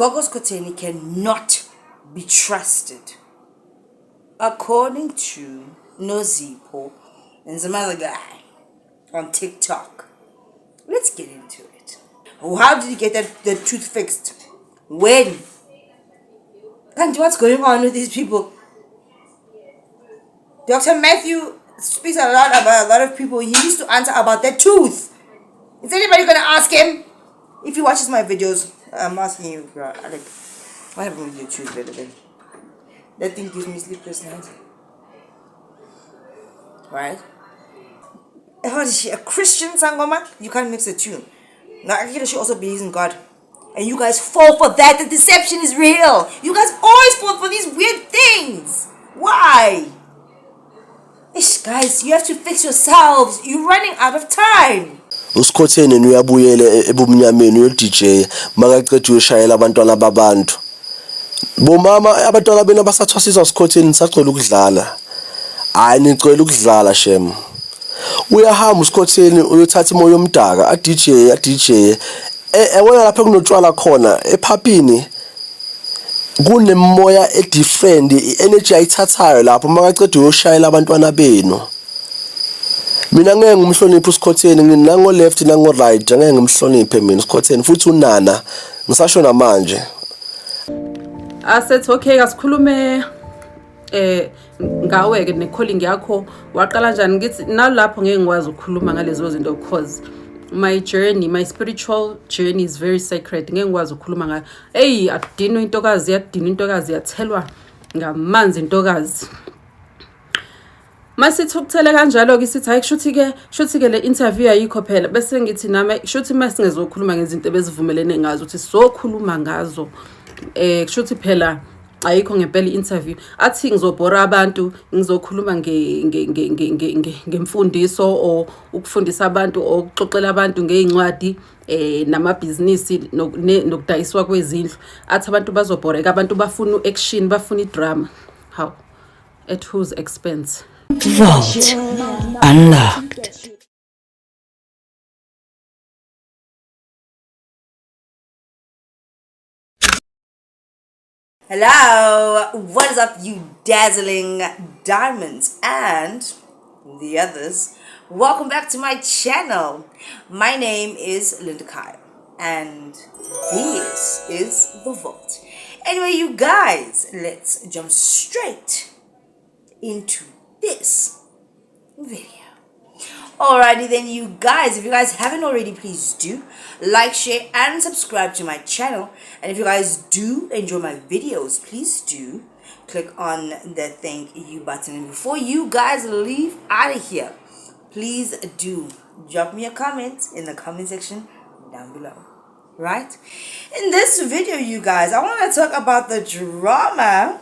Gogo Skhotheni cannot be trusted, according to Nozipho and some other guy on TikTok. Let's get into it. How did he get the tooth fixed? When? And what's going on with these people? Dr. Matthew speaks a lot about a lot of people. He needs to answer about their tooth. Is anybody gonna ask him? If he watches my videos, I'm asking you, bro. Like, what happened with your tooth, better than that thing gives me sleepless nights. Right? How is she a Christian sangoma? You can't mix the two. Now I she also believes in God. And you guys fall for that. The deception is real. You guys always fall for these weird things. Why? Ish, guys, you have to fix yourselves. You're running out of time. Skhotheni uyabuyele ebumnyameni uyo-DJ makaqeda ushayela abantwana babantu. Bomama abantwana bena basathwasisa Skhotheni sacela ukudlala. Hayi nicela ukudlala shem. Uyahamba Skhotheni uyothatha imoya yomdaka a DJ wena lapha kunotshwala khona ephaphini kunemoya different energy ayithathayo lapho makaqeda uyoshayela abantwana benu. Mina ngeke ngimhloniphe Skhotheni nginango left nango right ngeke ngimhloniphe mina Skhotheni futhi unana ngisasho namanje. Asethi okay asikhulume ngawe ke necalling yakho waqala kanjani ngithi nalapho ngeke ngikwazi ukukhuluma ngalezo zinto because my spiritual journey is very sacred. Ngeke ngikwazi ukukhuluma ngayo. Adinwa intokazi yathelwa ngamanzi intokazi. Masithi ukuthele kanjalo ke sithi hayi kushuthi ke le interview ayikho phela bese ngithi nami kushuthi masingezokhuluma ngezinto ebezivumelene ngazo ukuthi sokhuluma ngazo kushuthi phela ayikho ngempela interview athi ngizobhora abantu ngizokhuluma ngemfundiso o ukufundisa abantu o ukuxoxela abantu ngeincwadi namabhizinisi nokudayiswa kwezindlu athi abantu bazobhoreka abantu bafuna action bafuna idrama. How? At whose expense? Vault unlocked. Hello, what is up, you dazzling diamonds and the others? Welcome back to my channel. My name is Linda Kyle and this is The Vault. Anyway, you guys, let's jump straight into this video. Alrighty then, you guys, if you guys haven't already, please do like, share and subscribe to my channel. And if you guys do enjoy my videos, please do click on the thank you button. And before you guys leave out of here, please do drop me a comment in the comment section down below. Right? In this video, you guys, I want to talk about the drama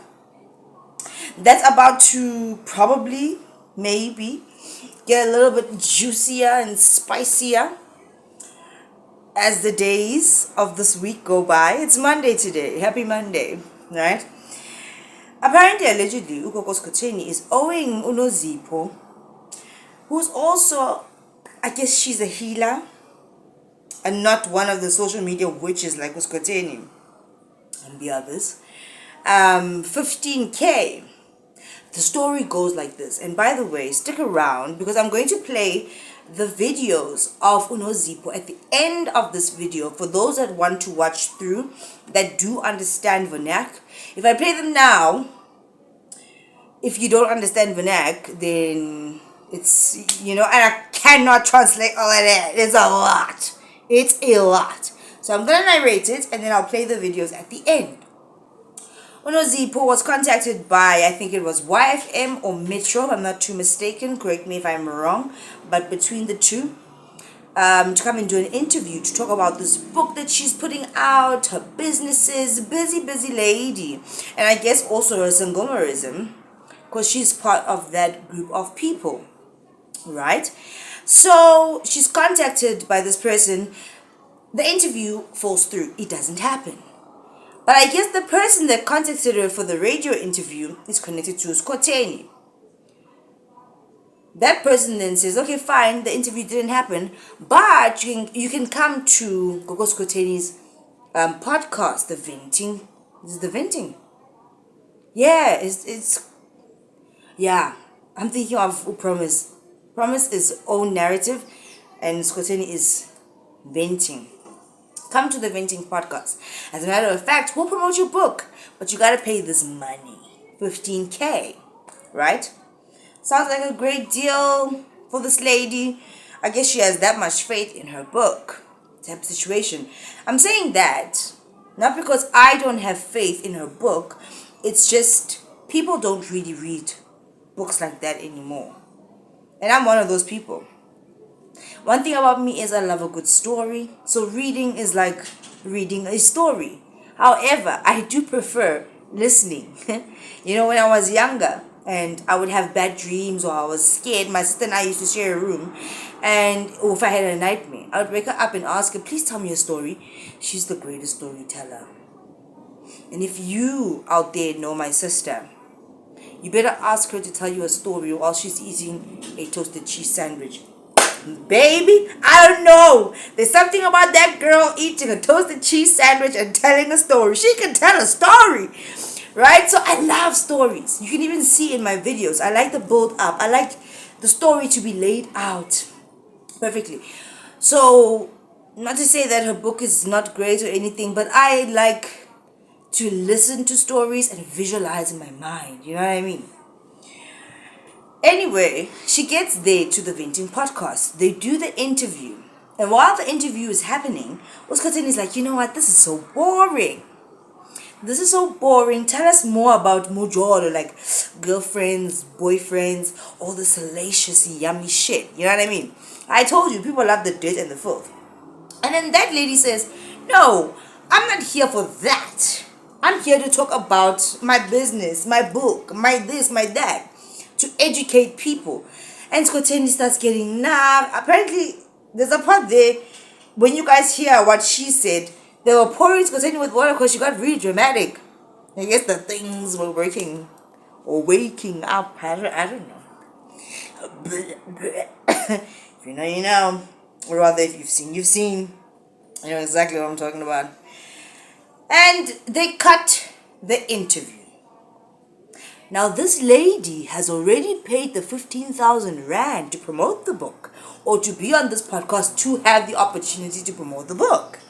that's about to probably, maybe, get a little bit juicier and spicier as the days of this week go by. It's Monday today. Happy Monday, right? Apparently, allegedly, Gogo Skhotheni is owing Nozipho, who's also, I guess she's a healer and not one of the social media witches like Skhotheni and the others, 15K. The story goes like this. And by the way, stick around because I'm going to play the videos of Nozipho at the end of this video for those that want to watch through, that do understand vernac. If I play them now, if you don't understand vernac, then it's, you know, and I cannot translate all of that. It's a lot. It's a lot. So I'm going to narrate it and then I'll play the videos at the end. Nozipho was contacted by, I think it was YFM or Metro, I'm not too mistaken, correct me if I'm wrong, but between the two, to come and do an interview to talk about this book that she's putting out, her businesses, busy lady, and I guess also her singomerism, because she's part of that group of people, right? So she's contacted by this person, the interview falls through, it doesn't happen. But I guess the person that contacted her for the radio interview is connected to Skhotheni. That person then says, okay, fine, the interview didn't happen, but you can come to Gogo Skhotheni's podcast, the venting. This is the venting. Yeah, it's yeah. I'm thinking of Promise. Promise is own narrative, and Skhotheni is venting. Come to the venting podcast. As a matter of fact, we'll promote your book, but you gotta pay this money, 15K, right? Sounds like a great deal for this lady. I guess she has that much faith in her book type of situation. I'm saying that not because I don't have faith in her book. It's just people don't really read books like that anymore. And I'm one of those people. One thing about me is I love a good story. So reading is like reading a story. However, I do prefer listening. When I was younger and I would have bad dreams or I was scared, my sister and I used to share a room. And if I had a nightmare, I would wake her up and ask her, please tell me a story. She's the greatest storyteller. And if you out there know my sister, you better ask her to tell you a story while she's eating a toasted cheese sandwich. Baby, I don't know. There's something about that girl eating a toasted cheese sandwich and telling a story. She can tell a story, right? So I love stories. You can even see in my videos. I like the build up. I like the story to be laid out perfectly. So, not to say that her book is not great or anything, but I like to listen to stories and visualize in my mind. You know what I mean? Anyway, she gets there to the venting podcast. They do the interview. And while the interview is happening, Skhotheni is like, you know what? This is so boring. This is so boring. Tell us more about Mujolo, like girlfriends, boyfriends, all the salacious, yummy shit. You know what I mean? I told you, people love the dirt and the filth. And then that lady says, no, I'm not here for that. I'm here to talk about my business, my book, my this, my that, to educate people. And Skhotheni starts getting apparently there's a part there when you guys hear what she said, they were pouring Skhotheni with water because she got really dramatic. I guess the things were working or waking up. I don't know. If you know, you know. Or rather, if you've seen, you've seen. You know exactly what I'm talking about. And they cut the interview. Now, this lady has already paid the 15,000 Rand to promote the book or to be on this podcast to have the opportunity to promote the book,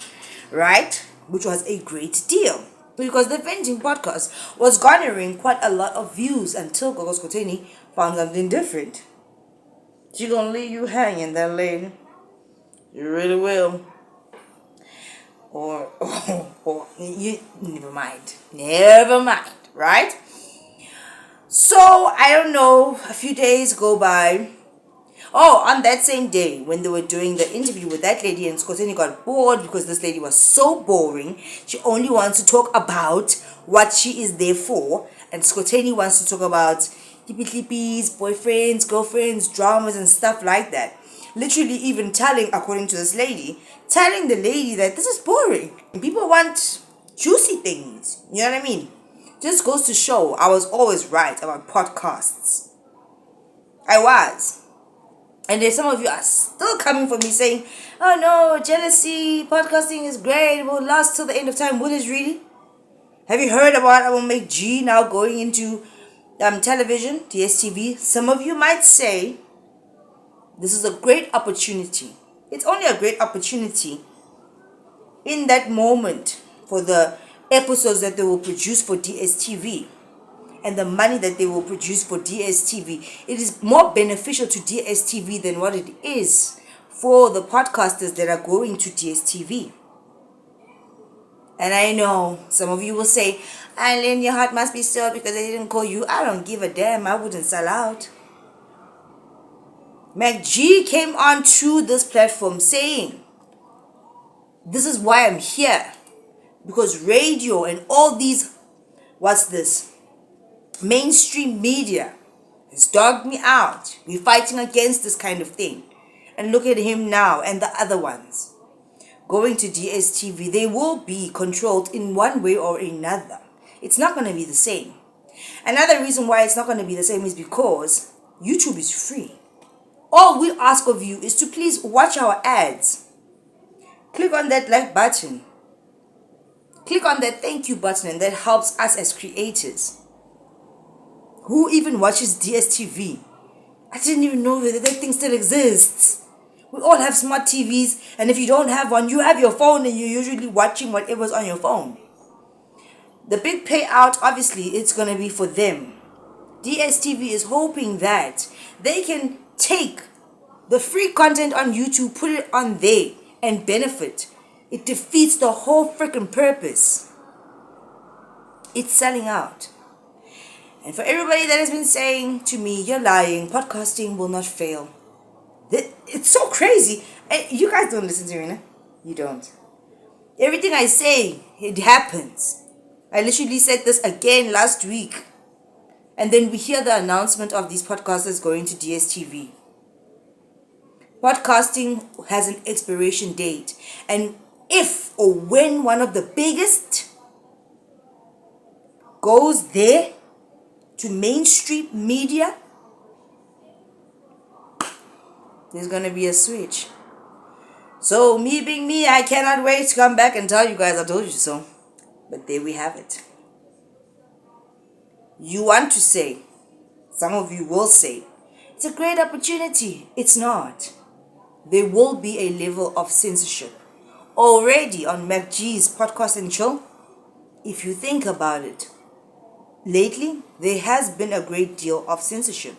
right? Which was a great deal because the venting podcast was garnering quite a lot of views until Gogo Skhotheni found something different. She gonna leave you hanging, that lady. You really will. Or you, never mind, right? So, I don't know, a few days go by. Oh, on that same day, when they were doing the interview with that lady, and Skhotheni got bored because this lady was so boring. She only wants to talk about what she is there for. And Skhotheni wants to talk about hippie-hippies, boyfriends, girlfriends, dramas, and stuff like that. Literally even according to this lady, telling the lady that this is boring. People want juicy things. You know what I mean? Just goes to show I was always right about podcasts. I was. And then some of you are still coming for me saying, oh no, jealousy, podcasting is great, it will last till the end of time. Will it really? Have you heard about I will make G now going into television, DSTV? Some of you might say, this is a great opportunity. It's only a great opportunity in that moment for the episodes that they will produce for DSTV and the money that they will produce for DSTV. It is more beneficial to DSTV than what it is for the podcasters that are going to DSTV. And I know some of you will say, Eileen, your heart must be still because they didn't call you. I don't give a damn. I wouldn't sell out. MacG came onto this platform saying, this is why I'm here. Because radio and all these, mainstream media has dogged me out. We're fighting against this kind of thing. And look at him now and the other ones. Going to DSTV, they will be controlled in one way or another. It's not going to be the same. Another reason why it's not going to be the same is because YouTube is free. All we ask of you is to please watch our ads. Click on that like button. Click on that thank you button, and that helps us as creators. Who even watches DSTV? I didn't even know that thing still exists. We all have smart TVs, and if you don't have one, you have your phone and you're usually watching whatever's on your phone. The big payout, obviously, it's going to be for them. DSTV is hoping that they can take the free content on YouTube, put it on there, and benefit. It defeats the whole freaking purpose. It's selling out. And for everybody that has been saying to me, you're lying, podcasting will not fail. It's so crazy. You guys don't listen to me, no? You don't. Everything I say, it happens. I literally said this again last week. And then we hear the announcement of these podcasters going to DSTV. Podcasting has an expiration date. And if or when one of the biggest goes there to mainstream media, there's going to be a switch. So me being me, I cannot wait to come back and tell you guys I told you so. But there we have it. You want to say, some of you will say, it's a great opportunity. It's not. There will be a level of censorship. Already on MacG's podcast and chill, if you think about it, lately there has been a great deal of censorship.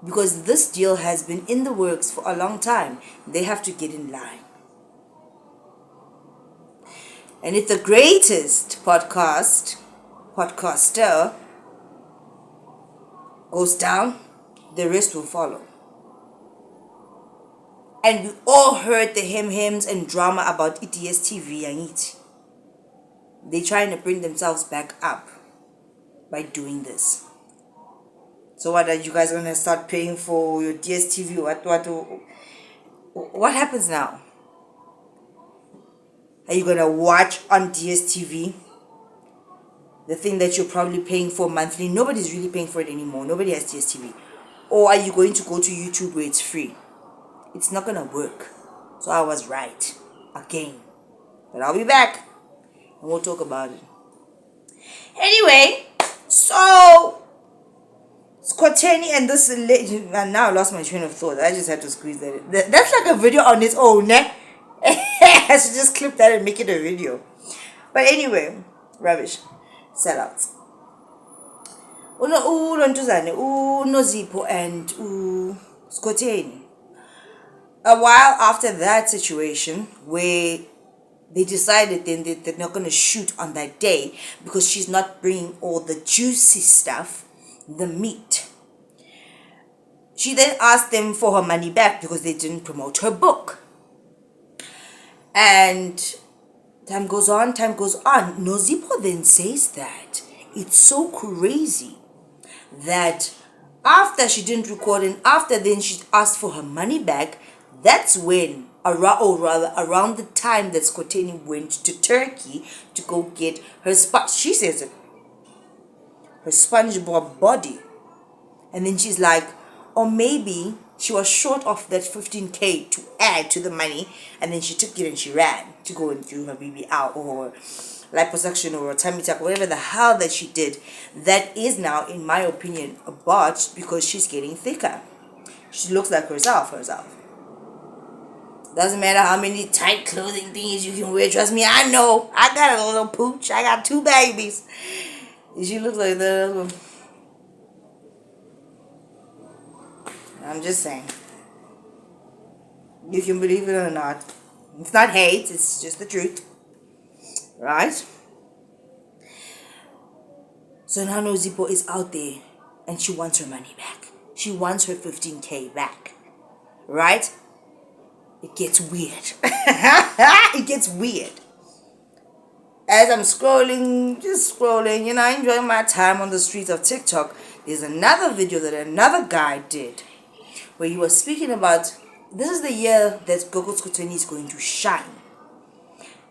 Because this deal has been in the works for a long time. They have to get in line. And if the greatest podcaster goes down, the rest will follow. And we all heard the hem-hems and drama about ETS TV and it. They're trying to bring themselves back up by doing this. So what, are you guys going to start paying for your DSTV? What happens now? Are you going to watch on DSTV the thing that you're probably paying for monthly? Nobody's really paying for it anymore. Nobody has DSTV. Or are you going to go to YouTube where it's free? It's not going to work. So I was right. Again. But I'll be back. And we'll talk about it. Anyway, so Skhotheni and this lady, and now I lost my train of thought. I just had to squeeze that in. That's like a video on its own, eh? I should just clip that and make it a video. But anyway, rubbish. Sellouts. Nozipho and Skhotheni. A while after that situation, where they decided then that they're not going to shoot on that day because she's not bringing all the juicy stuff, the meat. She then asked them for her money back because they didn't promote her book. And time goes on. Nozipho then says that it's so crazy that after she didn't record and after then she asked for her money back, that's when, around the time that Skhotheni went to Turkey to go get her she says it, her SpongeBob body. And then she's like, or maybe she was short of that 15K to add to the money, and then she took it and she ran to go and do her BBL or liposuction or tummy tuck, whatever the hell that she did. That is now, in my opinion, a botch because she's getting thicker. She looks like herself. Doesn't matter how many tight clothing things you can wear. Trust me, I know. I got a little pooch. I got 2 babies. She looks like that. I'm just saying. You can believe it or not. It's not hate. It's just the truth. Right? So now Nozipho is out there and she wants her money back. She wants her 15K back. Right? It gets weird. It gets weird. As I'm scrolling, enjoying my time on the streets of TikTok, there's another video that another guy did where he was speaking about, this is the year that Gogo Skhotheni is going to shine.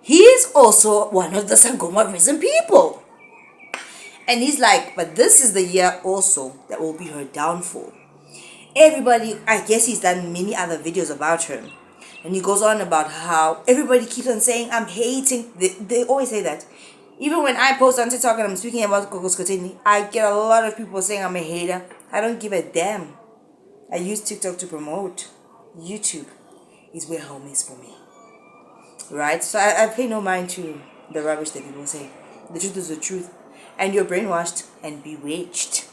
He is also one of the Sangoma risen people. And he's like, but this is the year also that will be her downfall. Everybody, I guess he's done many other videos about her. And he goes on about how everybody keeps on saying I'm hating. They always say that. Even when I post on TikTok and I'm speaking about Gogo Skhotheni, I get a lot of people saying I'm a hater. I don't give a damn. I use TikTok to promote. YouTube is where home is for me. Right? So I pay no mind to the rubbish that people say. The truth is the truth. And you're brainwashed and bewitched.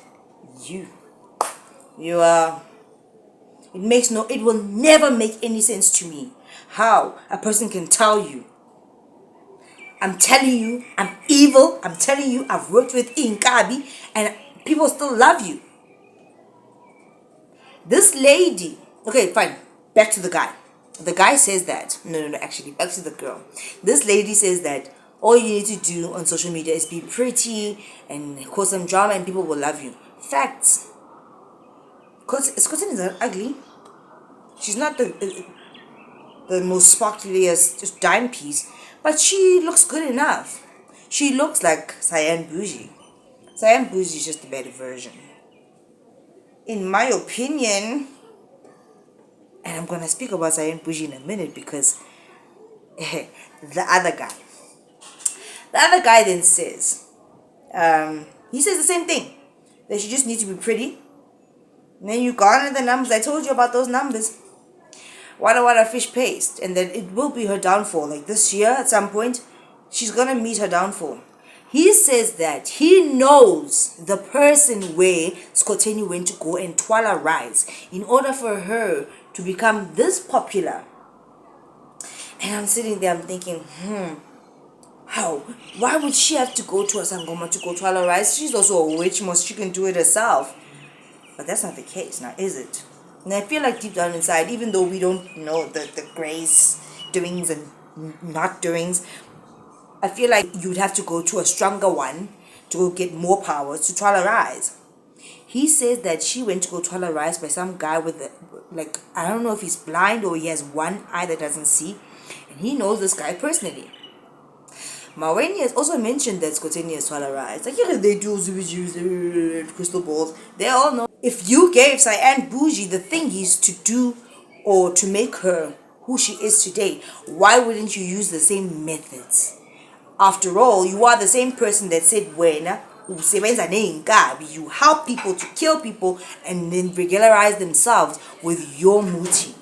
You are... It will never make any sense to me how a person can tell you, I'm telling you, I'm evil, I'm telling you, I've worked with Inkabi, and people still love you. This lady, okay, fine, back to the guy. The guy says that, no, actually, back to the girl. This lady says that all you need to do on social media is be pretty and cause some drama and people will love you. Facts. Skhotheni is not ugly. She's not the most sparkliest just dime piece, but she looks good enough. She looks like Cyan Bougie. Cyan Bougie is just a better version. In my opinion, and I'm going to speak about Cyan Bougie in a minute because the other guy then says, he says the same thing, that you just need to be pretty. And then you garner the numbers. I told you about those numbers. What fish paste, and then it will be her downfall. Like this year, at some point, she's gonna meet her downfall. He says that he knows the person where Skhotheni went to go and twala rise in order for her to become this popular. And I'm sitting there, I'm thinking, how? Why would she have to go to a sangoma to go twala rise? She's also a witch, most she can do it herself. But that's not the case now, is it? And I feel like deep down inside, even though we don't know the grace doings and not doings, I feel like you'd have to go to a stronger one to go get more powers to twala rise. He says that she went to go twala rise by some guy with I don't know if he's blind or he has one eye that doesn't see, and he knows this guy personally. Maweni has also mentioned that Skhotheni is twala rise. Like, yeah, they do crystal balls. They all know. If you gave Cyan Bougie the thingies to do or to make her who she is today, why wouldn't you use the same methods? After all, you are the same person that said wena you help people to kill people and then regularize themselves with your muti.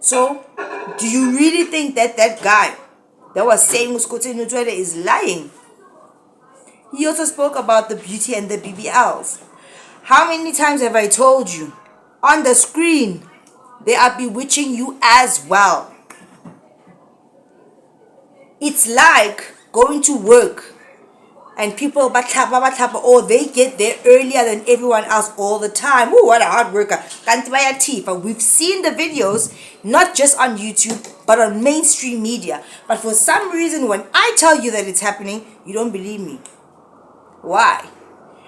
So, do you really think that guy that was saying Skhotheni is lying? He also spoke about the beauty and the BBLs. How many times have I told you? On the screen, they are bewitching you as well. It's like going to work and people or they get there earlier than everyone else all the time. Oh, what a hard worker. We've seen the videos, not just on YouTube, but on mainstream media. But for some reason, when I tell you that it's happening, you don't believe me. Why?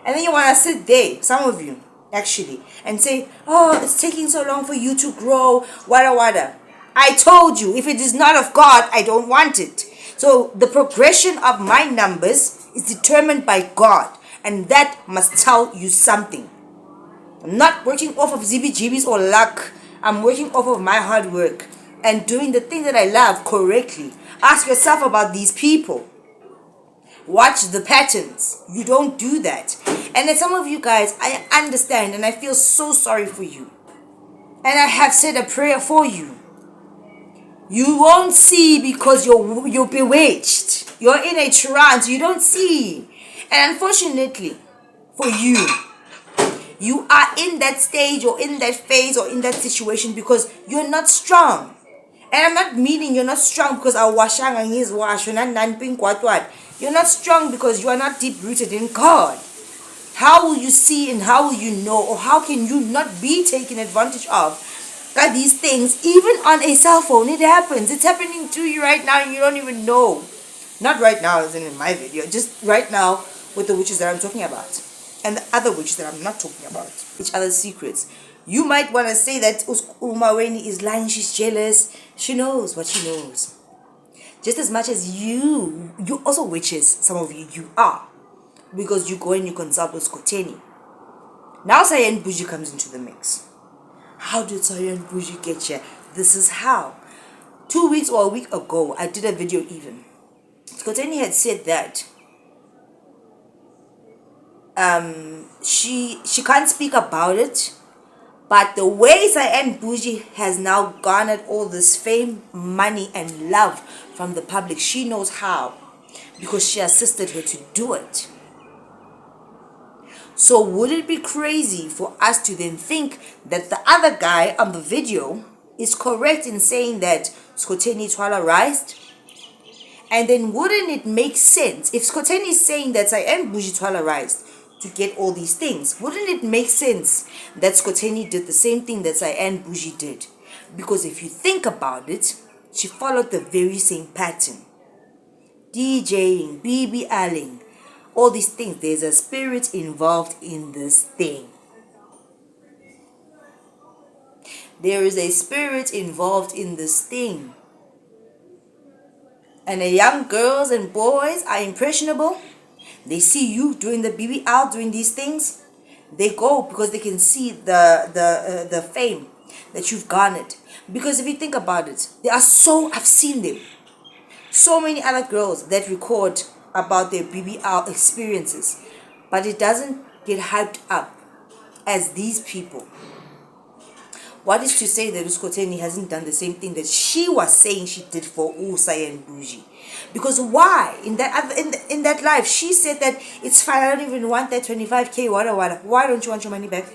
And then you want to sit there, some of you actually, and say, oh, it's taking so long for you to grow, wada. I told you, if it is not of God, I don't want it. So the progression of my numbers is determined by God, and that must tell you something. I'm not working off of ZBGBs or luck. I'm working off of my hard work and doing the thing that I love correctly. Ask yourself about these people. Watch the patterns. You don't do that. And then some of you guys, I understand and I feel so sorry for you. And I have said a prayer for you. You won't see because you're bewitched. You're in a trance. You don't see. And unfortunately for you, you are in that stage or in that phase or in that situation because you're not strong. And I'm not meaning you're not strong because you're not strong because you are not deep rooted in God. How will you see and how will you know, or how can you not be taken advantage of? That these things, even on a cell phone, it happens. It's happening to you right now and you don't even know. Not right now as in my video, just right now with the witches that I'm talking about. And the other witches that I'm not talking about. Each other's secrets. You might want to say that Umaweni is lying, she's jealous. She knows what she knows. Just as much as you also witches, some of you are. Because you go and you consult with Skhotheni. Now Sayan Bougie comes into the mix. How did Sayan Bougie get here? This is how. 2 weeks or a week ago, I did a video even. Skhotheni had said that she can't speak about it, but the way Sayan Bougie has now garnered all this fame, money, and love from the public, she knows how, because she assisted her to do it. So would it be crazy for us to then think that the other guy on the video is correct in saying that Skhotheni twalarized? And then wouldn't it make sense if Skhotheni is saying that Sayan Bougie twalarized to get all these things? Wouldn't it make sense that Skhotheni did the same thing that Sayan Bougie did? Because if you think about it, she followed the very same pattern. DJing, BBLing, all these things. There's a spirit involved in this thing. There is a spirit involved in this thing. And the young girls and boys are impressionable. They see you doing the BBL, doing these things. They go because they can see the fame that you've garnered. Because if you think about it, I've seen them. So many other girls that record about their BBL experiences, but it doesn't get hyped up as these people. What is to say that Skhotheni hasn't done the same thing that she was saying she did for Sayan Bougie? Because why? In that live, she said that it's fine, I don't even want that 25k, what. Why don't you want your money back?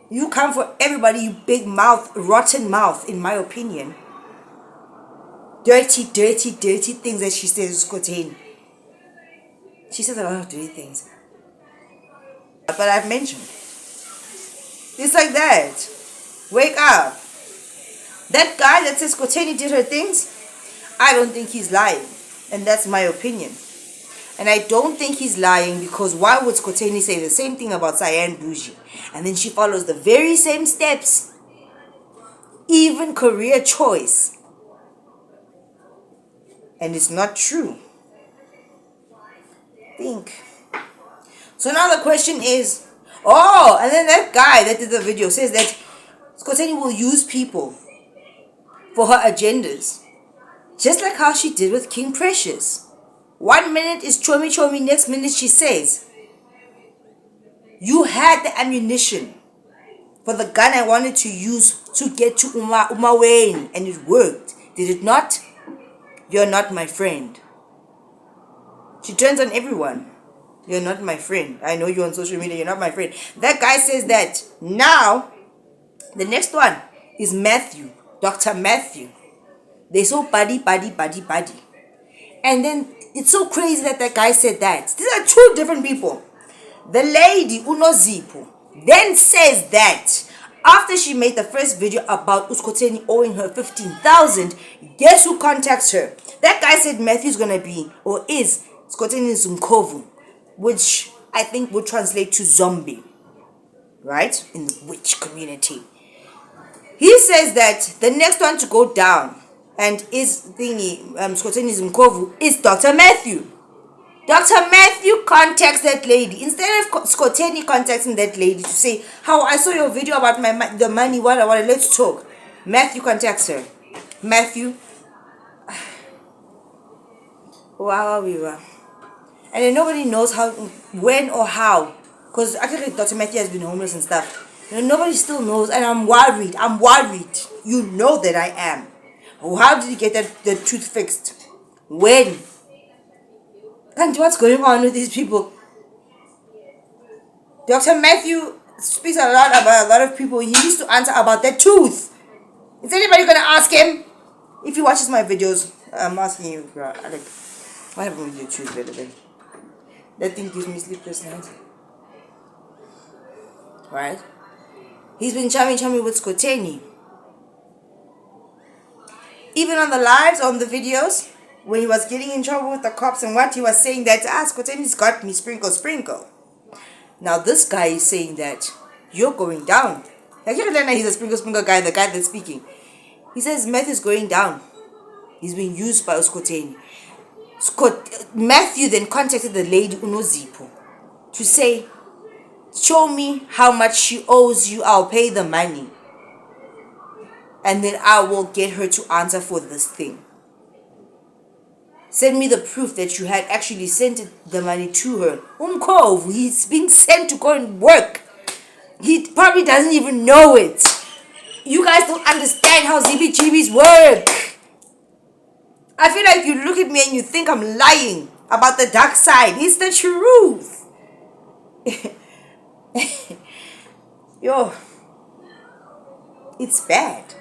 You come for everybody, you big mouth, rotten mouth, in my opinion. Dirty things that she says Skhotheni. She says a lot of dirty things. But I've mentioned. It's like that. Wake up. That guy that says Skhotheni did her things, I don't think he's lying. And that's my opinion. And I don't think he's lying because why would Skhotheni say the same thing about Sayan Bougie? And then she follows the very same steps. Even career choice. And it's not true. Think. So now the question is, and then that guy that did the video says that Skhotheni will use people for her agendas, just like how she did with King Precious. 1 minute is chomi, next minute she says, you had the ammunition for the gun I wanted to use to get to Uma Wayne, and it worked. Did it not? You're not my friend. She turns on everyone. You're not my friend. I know you're on social media. You're not my friend. That guy says that. Now, the next one is Matthew. Dr. Matthew. They're so buddy. And then it's so crazy that guy said that. These are two different people. The lady, Unozipho, then says that after she made the first video about Skhotheni owing her 15,000, guess who contacts her? That guy said Matthew's gonna be, or is, Skhotheni's Nkovu, which I think would translate to zombie, right? In the witch community. He says that the next one to go down and is Skhotheni's Nkovu is Dr. Matthew. Dr. Matthew contacts that lady. Instead of Skhotheni contacting that lady to say, how I saw your video about the money, what, let's talk. Matthew contacts her. Matthew. Wow, we were. And then nobody knows how, when or how. Because actually Dr. Matthew has been homeless and stuff. And nobody still knows. And I'm worried. You know that I am. How did he get the tooth fixed? When? And what's going on with these people? Dr. Matthew speaks a lot about a lot of people. He needs to answer about that tooth. Is anybody going to ask him? If he watches my videos, I'm asking you, bro. Like, what happened with your tooth, by the way? That thing gives me sleepless nights. Right? He's been chummy with Skhotheni. Even on the lives, on the videos, when he was getting in trouble with the cops and what, he was saying that, Skhotheni's got me, sprinkle. Now this guy is saying that you're going down. Like, he's a sprinkle guy, the guy that's speaking. He says Matthew's going down. He's being used by Skhotheni. Matthew then contacted the lady Unozipho to say, Show me how much she owes you. I'll pay the money. And then I will get her to answer for this thing. Send me the proof that you had actually sent the money to her. Umkov, he's being sent to go and work. He probably doesn't even know it. You guys don't understand how ZBGBs work. I feel like you look at me and you think I'm lying about the dark side. It's the truth. Yo, it's bad.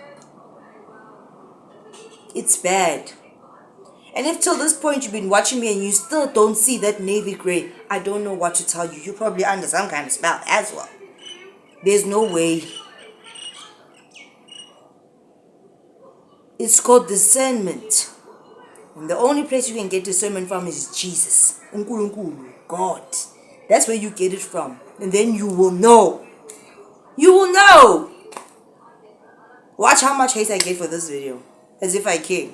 It's bad. And if till this point you've been watching me and you still don't see that navy gray, I don't know what to tell you. You're probably under some kind of spell as well. There's no way. It's called discernment. And the only place you can get discernment from is Jesus. God. That's where you get it from. And then you will know. You will know. Watch how much hate I get for this video. As if I care.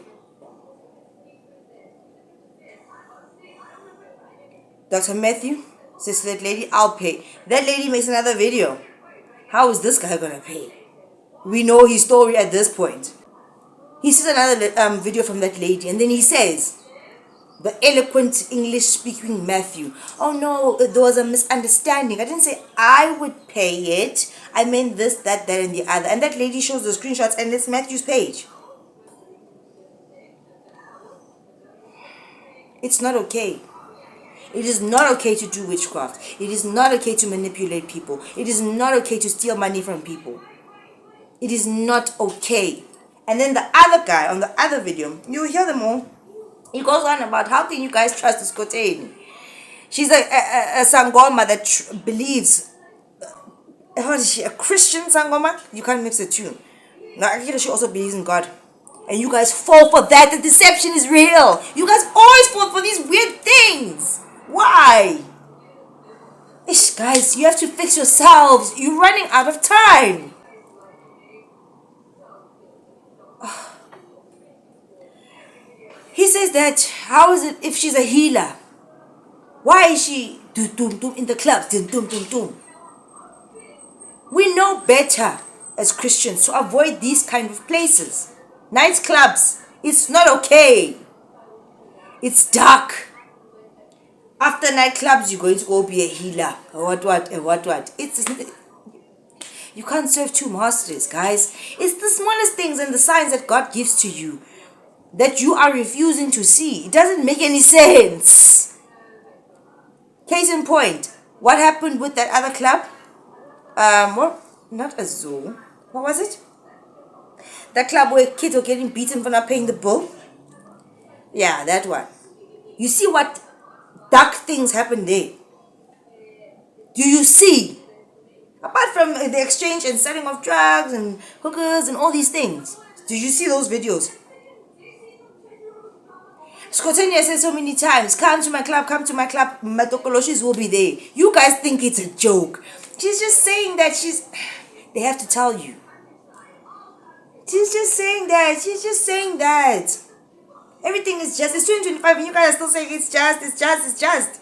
Dr. Matthew says to that lady, I'll pay. That lady makes another video. How is this guy gonna pay? We know his story at this point. He sees another video from that lady, and then he says, the eloquent English speaking Matthew, oh no, there was a misunderstanding. I didn't say I would pay it. I meant this, that, and the other. And that lady shows the screenshots, and it's Matthew's page. It's not okay. It is not okay to do witchcraft. It is not okay to manipulate people. It is not okay to steal money from people. It is not okay. And then the other guy on the other video, you hear them all. He goes on about how can you guys trust this Skhotheni? She's a Sangoma that believes. What is she? A Christian Sangoma? You can't mix the two. Now she also believes in God. And you guys fall for that. The deception is real. You guys always fall for these weird things. Why? Ish, guys, you have to fix yourselves. You're running out of time. He says that, how is it if she's a healer? Why is she in the clubs? We know better as Christians to avoid these kind of places. Nightclubs, it's not okay. It's dark. After nightclubs, you're going to go be a healer. What? You can't serve two masters, guys. It's the smallest things and the signs that God gives to you that you are refusing to see. It doesn't make any sense. Case in point, what happened with that other club? Not a zoo. What was it? That club where kids were getting beaten for not paying the bill? Yeah, that one. You see what dark things happen there? Do you see? Apart from the exchange and selling of drugs and hookers and all these things. Did you see those videos? Skhotheni has said so many times, come to my club, my tokoloshis will be there. You guys think it's a joke. She's just saying that they have to tell you. She's just saying that. Everything is just, it's 2025 and you guys are still saying it's just.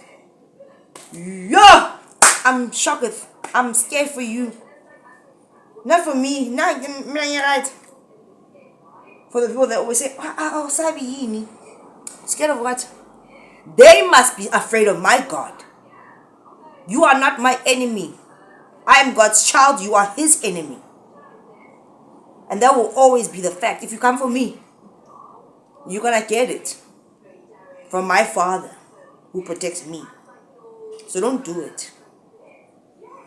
Yeah! I'm shocked. I'm scared for you. Not for me. No, you're right. For the people that always say, sabi yini. Scared of what? They must be afraid of my God. You are not my enemy. I am God's child. You are his enemy. And that will always be the fact. If you come for me, you're gonna get it from my Father who protects me. So don't do it.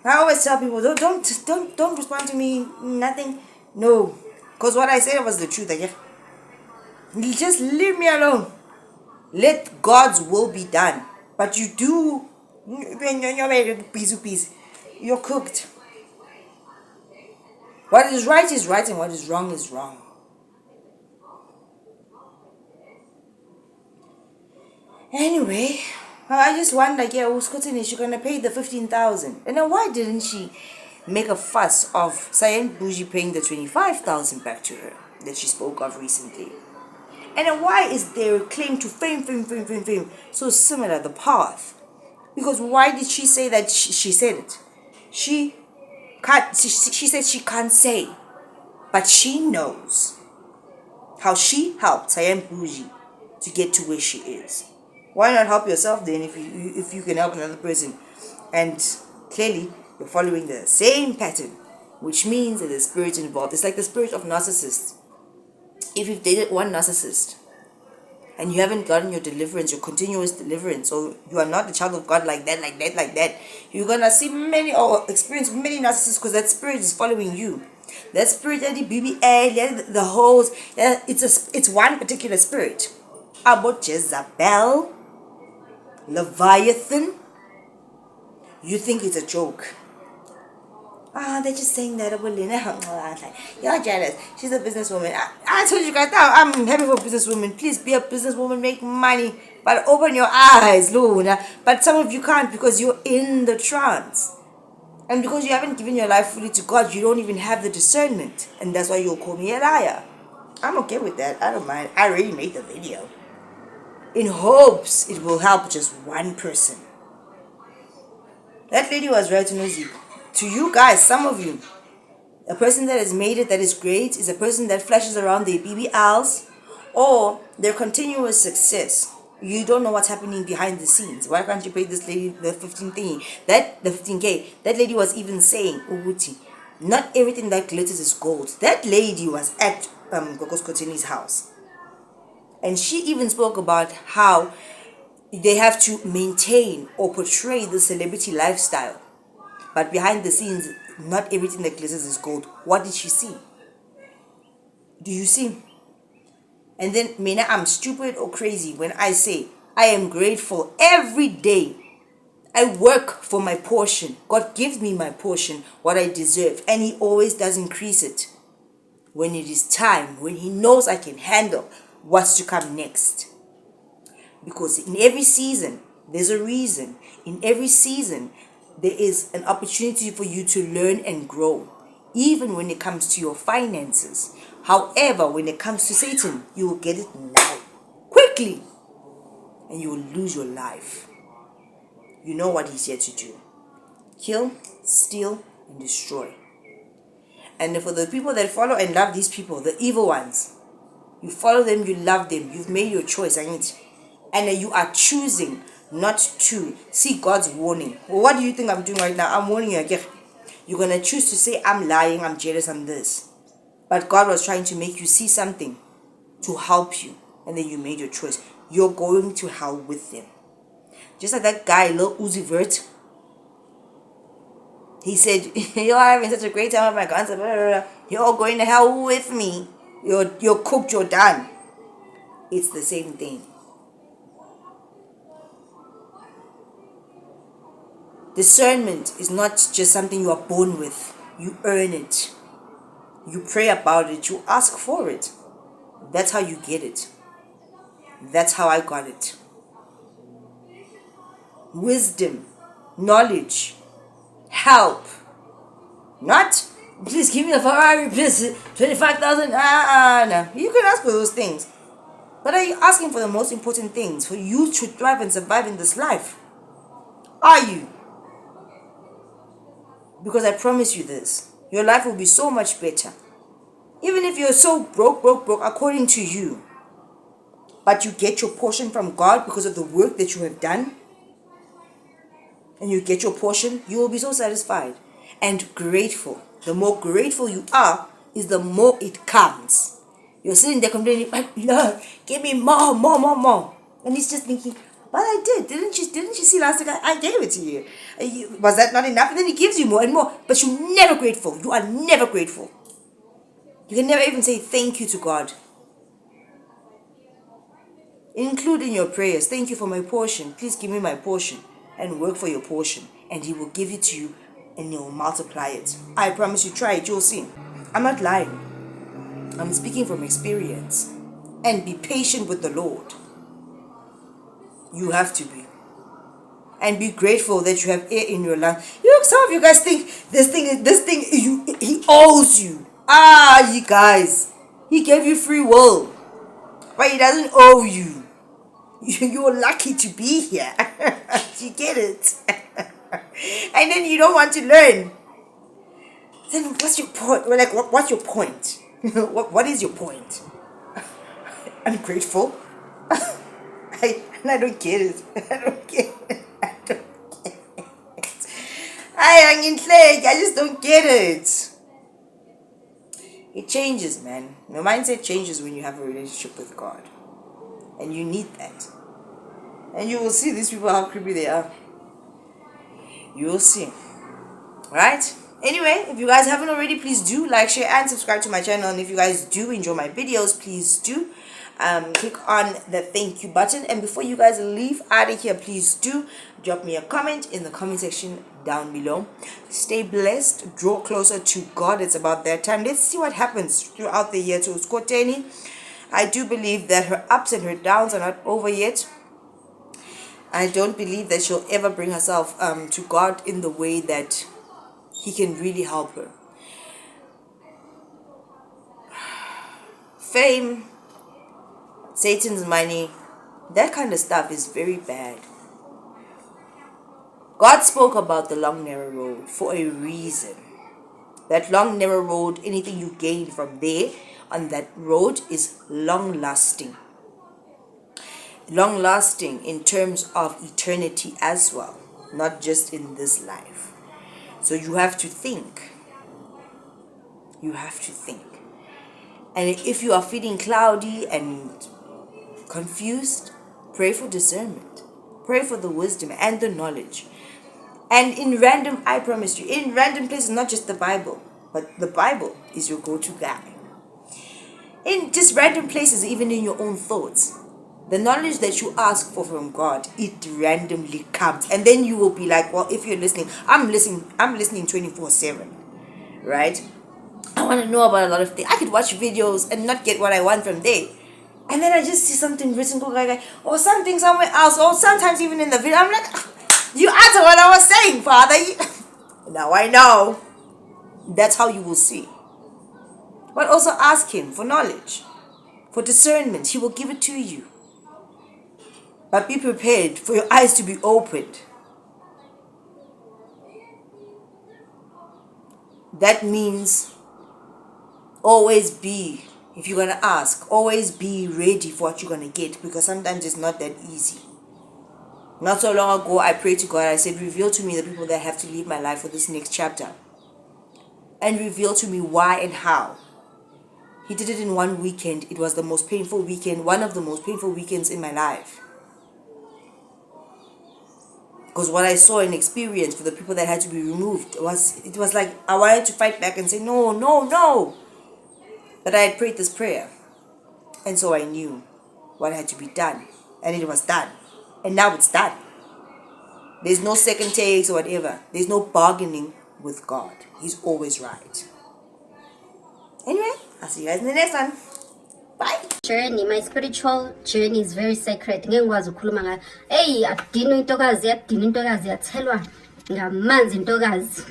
I always tell people, don't respond to me, nothing. No. Because what I said was the truth, okay? Just leave me alone. Let God's will be done. But you do, you're cooked. What is right and what is wrong is wrong. Anyway, I just wonder, Skhotheni, is she gonna pay the 15,000? And then why didn't she make a fuss of Sayan Bougie paying the 25,000 back to her that she spoke of recently? And then why is their claim to fame so similar, the path? Because why did she say that she said it? She can't. She said she can't say, but she knows how she helped Sayam Bougie to get to where she is. Why not help yourself then if you can help another person? And clearly you're following the same pattern, which means that there's spirit involved. It's like the spirit of narcissists. If you've dated one narcissist and you haven't gotten your deliverance, your continuous deliverance, or you are not the child of God like that, you're gonna see many or experience many narcissists because that spirit is following you. That spirit, the BBL, the holes, it's one particular spirit. About Jezebel, Leviathan, you think it's a joke. They're just saying that about Lena. You're jealous. She's a businesswoman. I told you guys now, I'm happy for businesswomen. Please be a businesswoman, make money, but open your eyes, Luna. But some of you can't because you're in the trance. And because you haven't given your life fully to God, you don't even have the discernment. And that's why you'll call me a liar. I'm okay with that. I don't mind. I already made the video. In hopes it will help just one person. That lady was right, Nozi. To you guys, some of you, a person that has made it that is great is a person that flashes around their BBLs or their continuous success. You don't know what's happening behind the scenes. Why can't you pay this lady the 15K? That lady was even saying, Uguti, not everything that glitters is gold. That lady was at Gogo Skhotheni's house. And she even spoke about how they have to maintain or portray the celebrity lifestyle. But behind the scenes, not everything that glitters is gold. What did she see? Do you see? And then, Mina, I'm stupid or crazy when I say I am grateful every day. I work for my portion. God gives me my portion, what I deserve. And He always does increase it. When it is time, when He knows I can handle what's to come next. Because in every season, there's a reason. In every season, there is an opportunity for you to learn and grow, even when it comes to your finances. However, when it comes to Satan, you will get it now, quickly, and you will lose your life. You know what he's here to do. Kill, steal, and destroy. And for the people that follow and love these people, the evil ones, you follow them, you love them, you've made your choice, and you are choosing not to see God's warning. Well, what do you think I'm doing right now? I'm warning you again. You're going to choose to say, I'm lying, I'm jealous, I'm this. But God was trying to make you see something to help you. And then you made your choice. You're going to hell with them. Just like that guy, Lil Uzi Vert. He said, you're having such a great time with my guns. You're all going to hell with me. You're cooked, you're done. It's the same thing. Discernment is not just something you are born with. You earn it. You pray about it. You ask for it. That's how you get it. That's how I got it. Wisdom, knowledge, help. Not, please give me a Ferrari, please, 25,000. No. You can ask for those things. But are you asking for the most important things for you to thrive and survive in this life? Are you? Because I promise you this, your life will be so much better. Even if you're so broke, according to you, but you get your portion from God because of the work that you have done, and you get your portion, you will be so satisfied and grateful. The more grateful you are, is the more it comes. You're sitting there complaining, but Lord, give me more. And he's just thinking, but I did. Didn't you see last week? I gave it to you. Was that not enough? And then he gives you more and more. But you're never grateful. You are never grateful. You can never even say thank you to God. Include in your prayers, thank you for my portion. Please give me my portion. And work for your portion. And He will give it to you. And He will multiply it. I promise you, try it. You'll see. I'm not lying. I'm speaking from experience. And be patient with the Lord. You have to be. And be grateful that you have air in your lungs. Some of you guys think He owes you. You guys. He gave you free will. But He doesn't owe you. You're lucky to be here. You get it? and then you don't want to learn, then what's your point? Well, like, what's your point? What is your point? Ungrateful. I don't get it. I don't get it. I just don't get it. It changes, man. Your mindset changes when you have a relationship with God. And you need that. And you will see these people, how creepy they are. You will see. Right? Anyway, if you guys haven't already, please do like, share, and subscribe to my channel. And if you guys do enjoy my videos, please do click on the thank you button. And before you guys leave out of here, please do drop me a comment in the comment section down below. Stay blessed, draw closer to God. It's about that time. Let's see what happens throughout the year to Skhotheni. I do believe that her ups and her downs are not over yet. I don't believe that she'll ever bring herself to God in the way that He can really help her. Fame, Satan's money, that kind of stuff is very bad. God spoke about the long narrow road for a reason. That long narrow road, anything you gain from there on that road is long lasting. Long lasting in terms of eternity as well, not just in this life. So you have to think. You have to think. And if you are feeling cloudy and confused, pray for discernment. Pray for the wisdom and the knowledge. And in random, I promise you, in random places, not just the Bible, but the Bible is your go-to guide. In just random places, even in your own thoughts, the knowledge that you ask for from God, it randomly comes. And then you will be like, well, if you're listening, I'm listening 24/7, right? I want to know about a lot of things. I could watch videos and not get what I want from there. And then I just see something written, or something somewhere else, or sometimes even in the video, I'm like, you answer what I was saying, Father. Now I know. That's how you will see. But also ask Him for knowledge, for discernment. He will give it to you. But be prepared for your eyes to be opened. That means always be, if you're going to ask, always be ready for what you're going to get, because sometimes it's not that easy. Not so long ago, I prayed to God. I said, reveal to me the people that have to leave my life for this next chapter. And reveal to me why and how. He did it in one weekend. It was the most painful weekend, one of the most painful weekends in my life. Because what I saw and experienced for the people that had to be removed, it was like I wanted to fight back and say, no, no, no. But I had prayed this prayer. And so I knew what had to be done. And it was done. And now it's done. There's no second takes or whatever. There's no bargaining with God. He's always right. Anyway, I'll see you guys in the next one. Bye. Journey, my spiritual journey is very sacred. Ngengikwazi ukukhuluma ngayo. Hey, adinwa intokazi, yadinwa intokazi, yathelwa ngamanzi intokazi.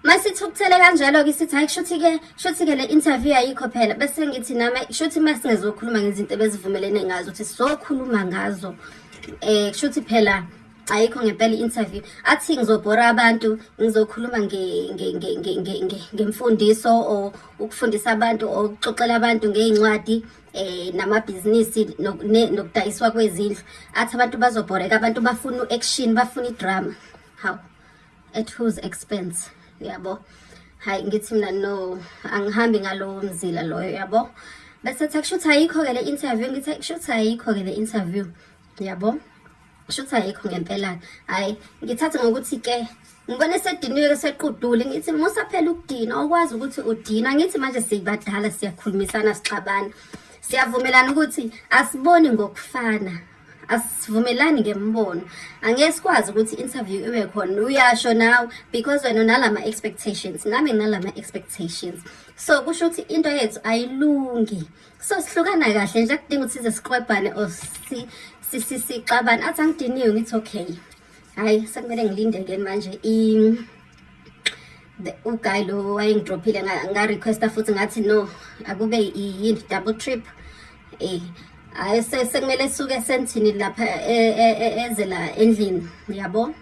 Masithukuthele kanjalo ke sithi hayi kushuthi ke le interview ayikho phela bese ngithi nami kushuthi masingezokhuluma ngezinto ebezivumelene ngazo ukuthi sokhuluma ngazo kushuthi phela ayikho ngempela interview athi ngizobhora abantu ngizokhuluma ngemfundiso o ukufundisa abantu o ukuxoxela abantu ngeincwadi namabhizinisi nokudayiswa kwezindlu athi abantu bazobhoreka abantu bafuna action bafuna idrama how at whose expense yabo hayi ngithi mina no angihambi ngalowo mzila loyo yabo bese kushuthi ayikho ke le interview ngithi kushuthi ayikho ke le interview yabo kushuthi ayikho ngempela hayi ngithatha ngokuthi ke ngibone sediniwe sequdule ngithi musa phela ukudina okwazi ukuthi udina ngithi manje sibadala siyakhulumisana sixabana siyavumelana ukuthi asiboni ngokufana asivumelani ngembono angeke sikwazi ukuthi interview ibe khona uyasho now because wena unalama expectations nami nginalama expectations so kusho ukuthi into yethu ayilungi so sihlukana kahle nje kudinga ukuthi size siqwebhane or sixabana athi angidiniwe ngithi okay hayi sekumele ngilinde ke manje uguy lo wayengidrophile nga requesta futhi ngathi no akube yini double trip hayi sekumele suke sentini lapha ezela endlini yabo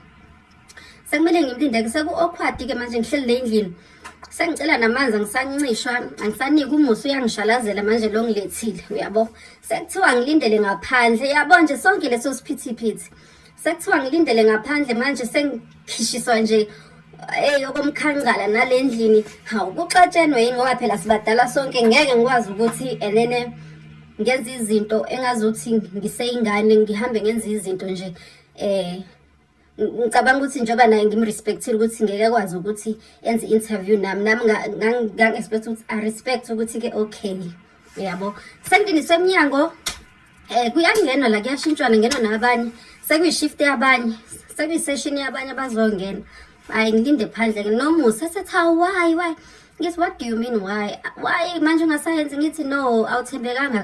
sekumele ngimlinde seku awkward ke manje ngihleli le endlini sengicela namanzi angisancishwa angisanika umusi uyangishalazela manje lo ngilethile uyabo sekuthiwa ngilindele ngaphandle yabo nje sonke leso siphithiphithi sekuthiwa ngilindele ngaphandle manje sengikhishiswa nje okomkhankala nalendlini hawu kuxatshenwe yini ngoba phela sibadala sonke ngeke ngikwazi ukuthi enene ngenza izinto engazuthi ngiseyingane ngihambe ngenza izinto nje ngicabanga ukuthi njoba naye ngimrespectile ukuthi ngeke akwazi ukuthi enze interview nami ngang-expect ukuthi respect ukuthi ke okay yabo senginiswe emnyango kuyangenwa la kuyashintshwana ngenwa nabanye sekuyishift yabanye sekuyisession yabanye bazongena hayi ngilinde phandle ke nomusa sethi why ngithi what do you mean why manje ungasayenzi ngithi no awuthembekanga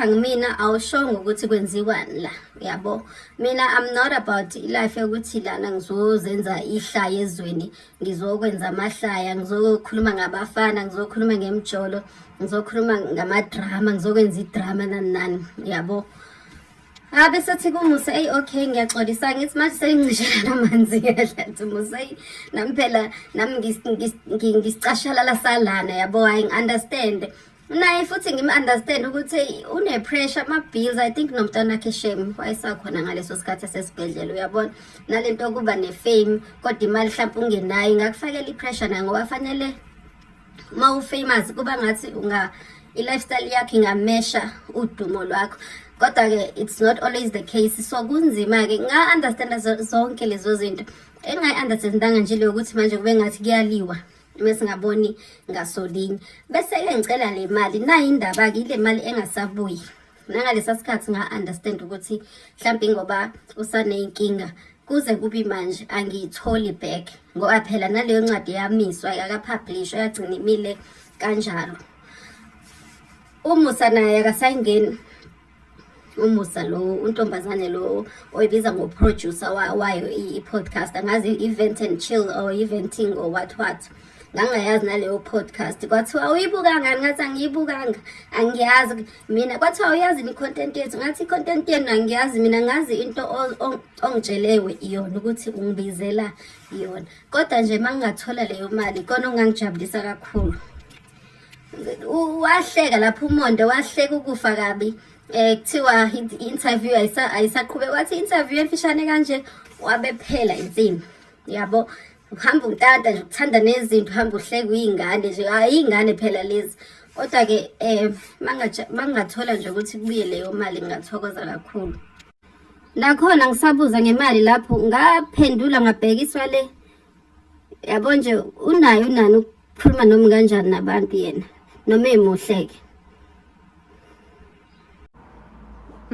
kumina awushongo ukuthi kwenziwani la yabo mina I'm not about life yokuthi lana ngizozenza ihlaya ezweni ngizokwenza amahlaya ngizokhuluma ngabafana ngizokhuluma ngemjolo ngizokhuluma ngamadrama ngizokwenza idrama nani yabo bese thi kumusa okay ngiyaxolisa ngithi manje sengicishela namanzi ngiyahlathi musa nami phela nami ngisicashala la salana yabo I understand naye futhi ngim-understand ukuthi une-pressure ama-bills I think nomntwana wakhe shem wayesakhona ngaleso sikhathi esesibhedlela uyabona nalento yokuba ne-fame kodwa imali mhlawumpe ungenayo ingakufakela i-pressure nayo ngoba fanele uma u-famous kuba ngathi i-lifestyle yakhe ingamesha udumo lwakho kodwa-ke it's not always the case so kunzima-ke nga-understanda zonke lezo zinto engayi-understandanga nje leyo ukuthi manje kube ngathi kuyaliwa bese ngaboni ngasolinye bese-ke ngicela le mali nayo indaba-ke ile mali engasabuyi nangalesa sikhathi nga-understand ukuthi mhlawumbe ngoba usaney'nkinga kuze kube manje angiyitholi back ngoba phela naleyo ncwadi yamiswa yakapublishwa yagcina imile kanjalo umusa naye akasayingeni umusa lo untombazane lo oyibiza ngoproducer wayo i-podcast angazi i-event and chill or eventing or what ngangayazi naleyo podcast kwathiwa uyibuka ngani ngathi angiyibukanga angiyazi mina kwathiwa uyazi i-content yethu ngathi i-content yenu angiyazi mina ngazi into ongitshelewe iyona ukuthi ungibizela iyona kodwa nje mangingathola leyo mali kona ongangijabulisa kakhulu wahleka lapho umonde wahleka ukufa kabi kuthiwa i-interview ayisaqhubeka wathi i-interview emfishane kanje wabephela insini yabo uhamba untanta nje ukuthanda nezinto uhamba uhleka uyingane nje ayingane phela lezi kodwa-ke mangingathola nje ukuthi kubuye leyo mali ngingathokoza kakhulu nakhona ngisabuza ngemali lapho ngaphendula ngabhekiswa le yabo nje unayo unani ukukhuluma noma kanjani nabantu yena noma emuhleke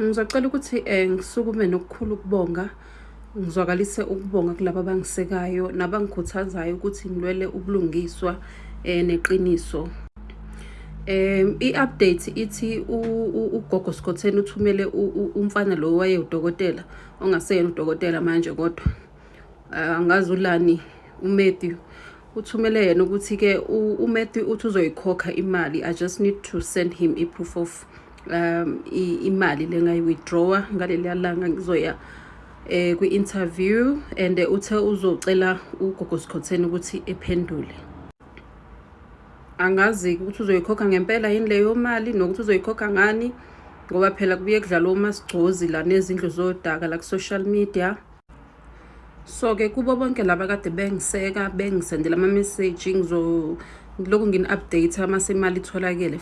ngizocela ukuthi ngisukume nokukhulu ukubonga ngizwakalise ukubonga kulabo abangisekayo nabangikhuthazayo ukuthi ngilwele ubulungiswa neqiniso. I-update ithi uGogo Skhotheni uthumele umfana lo waye udokotela ongaseyena udokotela manje kodwa angazi ulani uMatthew uthumele yena ukuthi ke uMatthew uthi uzoyikhokha imali. I just need to send him i-proof of imali lengayi-withdrawa ngaleli langa ngizoya kwi-interview and uthe uzocela uGogo Skhotheni ukuthi ephendule. Angazi ukuthi uzoyikhokha ngempela yini leyo mali nokuthi uzoyikhokha ngani ngoba phela kubuye kudlala umasigcozi la nezindlu zodaka la ku-social media. So ke kubo bonke laba kade bengiseka bengisendela ama-message ngilokhu ngini-update amase imali itholakele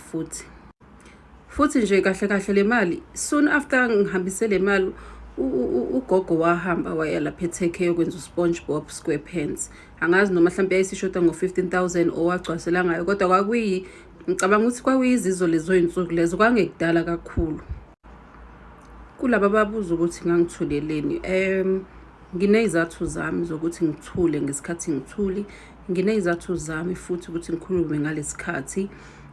futhi nje kahle le mali soon after ngihambise le mali uGogo wahamba waya lapha eTK yokwenza uSpongeBob SquarePants. Angazi noma mhlawumbe yayisishoda ngo-15,000 owagcwasela ngayo kodwa ngicabanga ukuthi kwakuyizizo lezo insuku lezo kwangekudala kakhulu. Kulaba babuza ukuthi ngangithuleleni nginezathu zami zokuthi ngithule ngesikhathi ngithuli nginezathu zami futhi ukuthi ngikhulume ngalesikhathi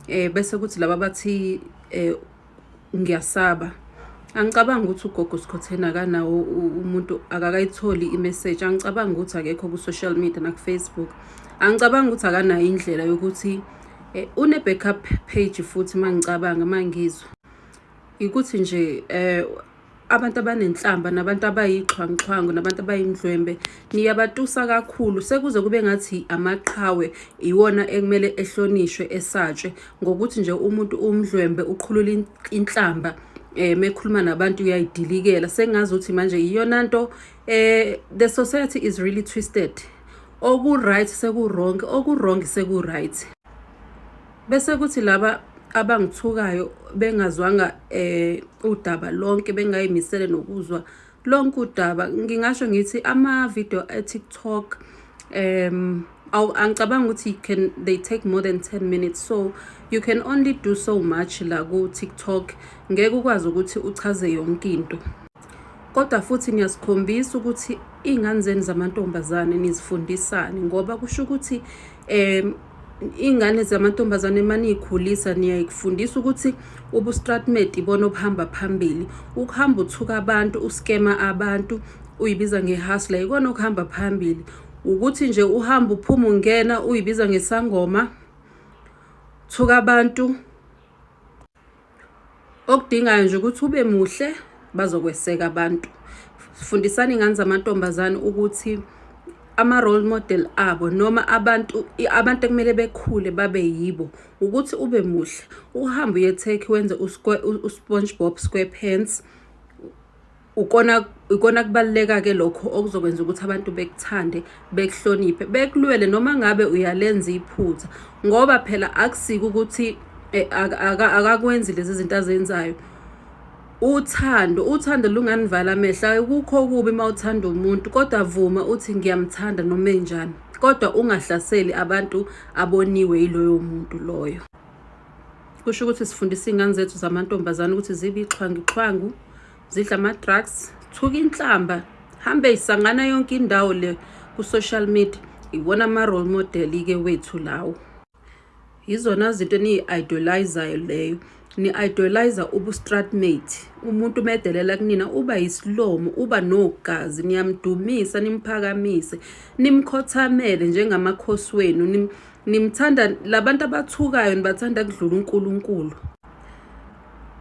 bese kuthi laba bathi ngiyasaba. Angicabanga ukuthi uGogo Skhotheni akanawo umuntu akakayitholi i-message. Angicabanga ukuthi akekho ku-social media naku-Facebook. Angicabanga ukuthi akanayo indlela yokuthi une-backup page futhi mangicabanga mangizwa ukuthi nje abantu abanenhlamba nabantu abayixhwanguxhwangu nabantu abayimdlwembe niyabatusa kakhulu sekuze kube ngathi amaqhawe iwona ekumele ehlonishwe esatshwe ngokuthi nje umuntu umdlwembe uqhulula inhlamba mekhuluma nabantu uyayidilikela sengazi ukuthi manje iyona nto the society is really twisted. Oku right seku wrong seku right. Bese kuthi laba abangithukayo bengazwanga udaba lonke bengayimisele nokuzwa lonke udaba ngingasho ngithi ama video TikTok angicabanga ukuthi they take more than 10 minutes, so you can only do so much la ku TikTok ngeke ukwazi ukuthi uchaze yonke into. Kodwa futhi niyasikhombisa ukuthi ingane zenu zamantombazane nizifundisane ngoba kusho ukuthi ingane zamantombazane maniyikhulisa niyayifundisa ukuthi ubustratmate ibona obuhamba phambili. Ukuhamba uthuka abantu, uskema abantu, uyibiza ngehustler ikona okuhamba phambili. Ukuthi nje uhamba uphuma ungena uyibiza ngesangoma, thuka abantu. Okudingayo nje ukuthi ube muhle bazokweseka abantu. Fundisani ingane zamantombazane ukuthi ama role model abo noma abantu ekumele bekhule babe yibo ukuthi ube muhle, uhambe uyetheke wenze uSpongeBob SquarePants. Ukona kubaleka ke lokho okuzokwenza ukuthi abantu bekuthande, bekuhloniphe, bekulwele noma ngabe uyalenza iphutha ngoba phela akusika ukuthi akakwenzi lezi zinto azenzayo. Uthando lunganivala amehla. Ukukho kubi mawuthanda umuntu kodwa vuma uthi ngiyamthanda noma enjani kodwa ungahlaseli abantu aboniwe yiloyo muntu loyo. Kusho ukuthi sifundisa ingane zethu zamantombazane ukuthi zibe ixhwanguxhwangu, zidla ama drugs, thuka inhlamba, hambe isangana yonke indawo le ku social media. Ibona ama role model ke wethu lawo. Yizona zinto ni-idolizayo leyo. Ni-idoliza ubustratmate. Umuntu medelela kunina uba yisilomo, uba nogazi, niyamdumisa, nimphakamise, nimkhothamele njengamakhosi wenu, nimthanda labantu abathukayo nibathanda kudlula uNkulunkulu.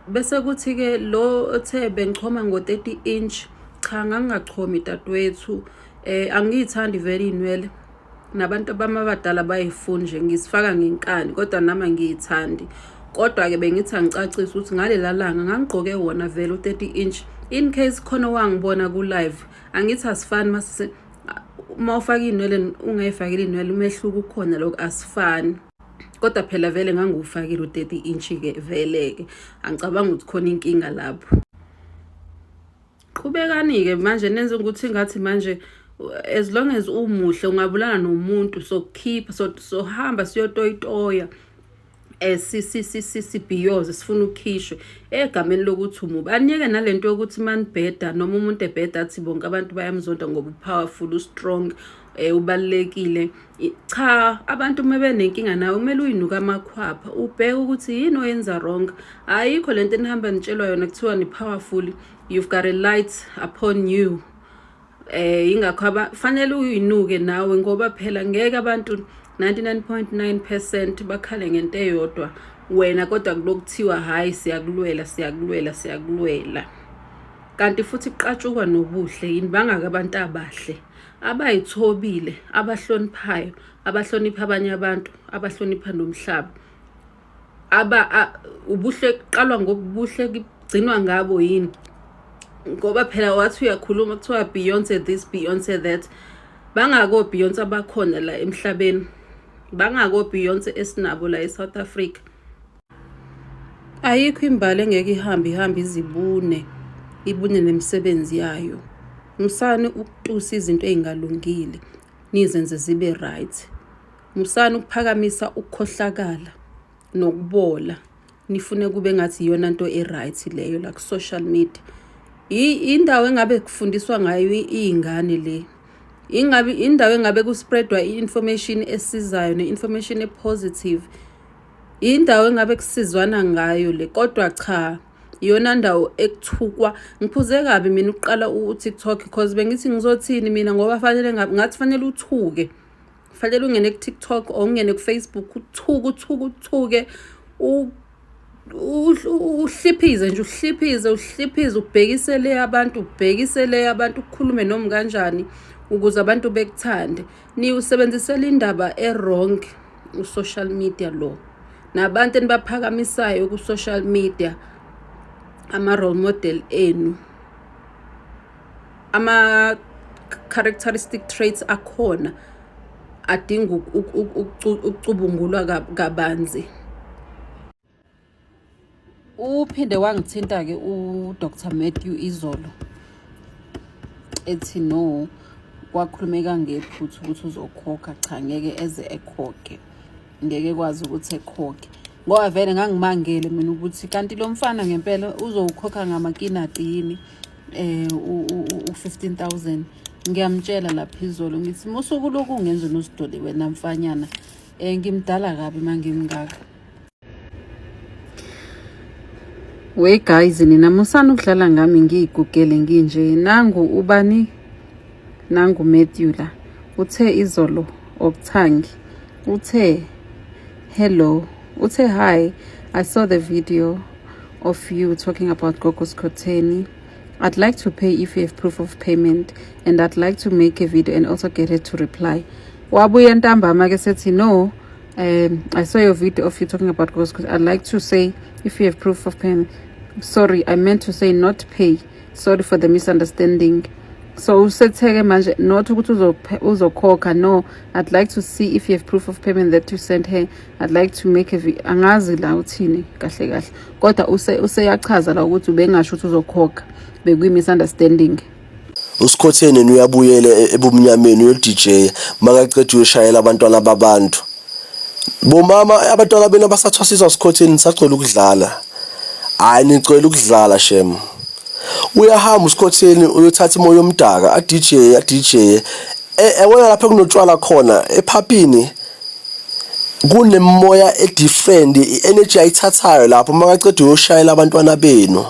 Bese kuthi ke lo othe bengichoma ngo-30 inch, cha ngangingachomi dadewethu. Angiyithandi vele inwele. Nabantu abadala bayifuna nje ngisifaka ngenkani kodwa nama ngiyithandi. Kodwa ke bengithi angicacisa ukuthi ngalela langa ngangigqoke wona vele u30 inch in case khona wangibona ku live. Angithi asifani mawufaka inwele ungayifakile inwele umehluko ukhona lokho asifani. Kodwa phela vele ngangufakile u30 inch ke vele ke angicabanga ukuthi khona inkinga lapho. Qhubekani ke manje nenze ukuthi ngathi manje as long as umuhle ungabulana nomuntu sokukhipha sohamba siyotoyitoya sibhiyoze sifuna ukukhishwe egameni lokuthi umubi. Aniyeke nalento yokuthi manibheda noma umuntu ebheda athi bonke abantu bayamzonda ngoba powerful, strong, ubalekile. Cha, abantu mebenenkinga nawe kumele uyinuka amakhwapha ubheke ukuthi yini oyenza wrong. Ayikho lento enihamba nitshelwa yona kuthiwa ni powerful, you've got a light upon you. Ingakho fanele uyinuke nawe ngoba phela ngeke abantu 99.9% bakhale ngento eyodwa wena kodwa kulokuthiwa hayi siyakulwela. Kanti futhi kuqatshukwa nobuhle yini bangaka abantu abahle abayithobile, abahloniphayo, abahlonipha abanye abantu, abahlonipha nomhlaba. Ubuhle kuqalwa ngobuhle kugcinwa ngabo yini ngoba phela wathi uyakhuluma kuthiwa Beyonce this, Beyonce that. Bangako Beyonce abakhona la emhlabeni, bangako Beyonce esinabo la eSouth Africa. Ayikho imbali engeke ihambe izibune nemisebenzi yayo. Musani ukutusa izinto ezingalungile nizenze zibe right. Musani ukuphakamisa ukukhohlakala nokubola nifune kube ngathi iyona nto right leyo la ku social media. Indawo engabe kufundiswa ngayo izingane le. Indawo engabe kuspreadwa information esizayo ne-information positive. Indawo engabe kusizwana ngayo le kodwa cha iyona ndawo ekuthukwa. Ngiphuze kabi mina uqala uTikTok because bengithi ngizothini mina ngoba ngathi fanele uthuke. Fanele ungene ku TikTok or ungene ku Facebook uthuke uhliphize nje uhliphize ubhekisele abantu ukhulume noma kanjani ukuze abantu bekuthande usebenzisela indaba wrong social media lo nabantu enibaphakamisayo ku social media ama role model enu ama characteristic traits akhona adinga ukucubungulwa kabanzi. Uphinde wangithinta ke uDr Matthew Izolo ethi no kwakhulumeka ngephuthu ukuthi uzokhokha, cha ngeke eze ekhokhe, ngeke kwazi ukuthi ekhokhe ngoba vele ngangimangele mina ukuthi kanti lo mfana ngempela uzowukhokha ngamakinati yini u15,000. Ngiyamtshela lapha Izolo ngithi musuku lokungenza nosidoli wena mfanyana ngimdala kabi mangimngaka. We guys, nina musana ukudlala ngami ngiyigugele nginje. Nangu ubani? Nangu Matthew la. Uthe Izolo okuthangi. Uthe hello. Uthe hi. I saw the video of you talking about Gogo Skhotheni. I'd like to pay if you have proof of payment, and I'd like to make a video and also get her to reply. Wabuya ntambama ke sethi no. I saw your video of you talking about Gogo Skhotheni. I'd like to say if you have proof of payment. Sorry, I meant to say not pay. Sorry for the misunderstanding. So usetheke manje not ukuthi uzokhokha. No, I'd like to see if you have proof of payment that you sent her. I'd like to make a video. Angazi la uthini kahle kahle. Kodwa useyachaza la ukuthi ubengasho ukuthi uzokhokha. Bekuyi misunderstanding. uSkhotheni uyabuyela ebumnyameni uyo DJ makaqeda ushayela abantwana babantu. Bomama abantwana bena basathwasiswa uSkhotheni sacela ukudlala. Hayi nicela ukudlala shem. Uyahamba uSkhotheni uyothatha imoya yomdaka a DJ wena lapha kunotshwala khona ephapini kunemoya different energy ayithathayo lapho makaqeda uyoshayela abantwana benu.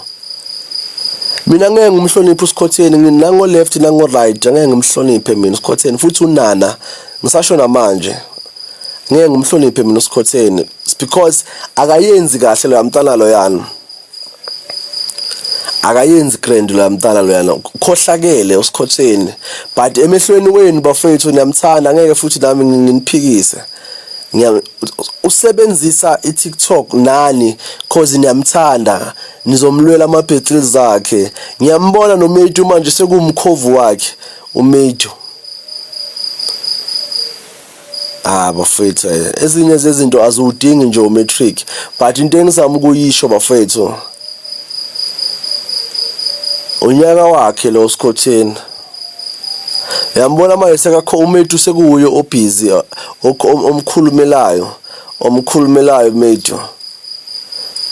Mina ngeke ngimhloniphe uSkhotheni nango left nango right ngeke ngimhloniphe mina uSkhotheni futhi unana ngisasho namanje ngeke ngimhloniphe mina uSkhotheni because akayenzi kahle lo mntana lo yana. Akayenzi grand la mntana lo yana khohlakele uSkhotheni but emehlweni wenu bafethu niyamthanda ngeke futhi nami nginiphikise usebenzisa iTikTok nani cause niyamthanda nizomlwela amabhetri zakhe. Ngiyambona noMatthew manje sekumkhovu wakhe uMatthew. Bafethu ezinye zezinto azudingi nje uMatric but into engizama ukuyisho bafethu unyaka wakhe lo Skhotheni yambona manje sekakho uMatthew sekuyo obusy omkhulumelayo Matthew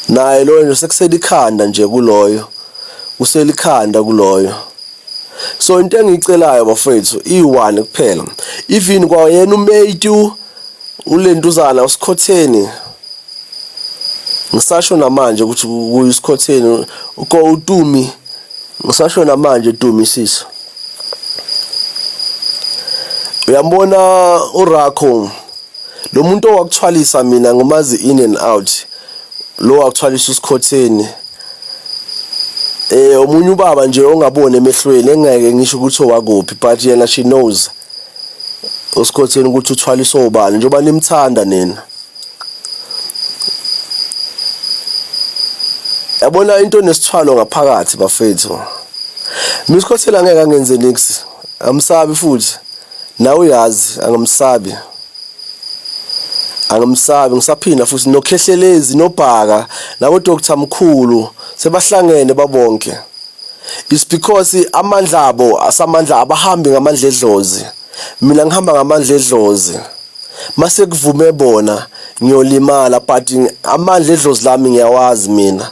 naye lo nje sekuselikhanda nje kuloyo uselikhanda kuloyo. So into engicelayo bafethu i1 kuphela even kwa yena uMatthew ulentuzana uSkhotheni ngisasho namanje ukuthi uSkhotheni uko uTumi ngisasho namanje Tumi sisi. Uyambona uRakho lo muntu owakuthwalisa mina ngomazi in and out lo wakuthwalisa uSkhotheni omunye ubaba nje ongabone emehlweni engeke ngisho ukuthi owakuphi but yena she knows uSkhotheni ukuthi uthwalisa obani njengoba nimthanda nina. Yabona into nesithwalo ngaphakathi bafethu. Mina uSkhotheni angeke angenze nix. Amsabi futhi. Nawe uyazi angamsabi. Ngisaphinda futhi nokhehlelezi nobhaka nabo Dr Mkhulu sebahlangene babonke. It's because amandla abo asamandla abahambi ngamandla edlozi. Mina ngihamba ngamandla edlozi. Mase kuvume bona ngiyolimala but amandla edlozi lami ngiyawazi mina.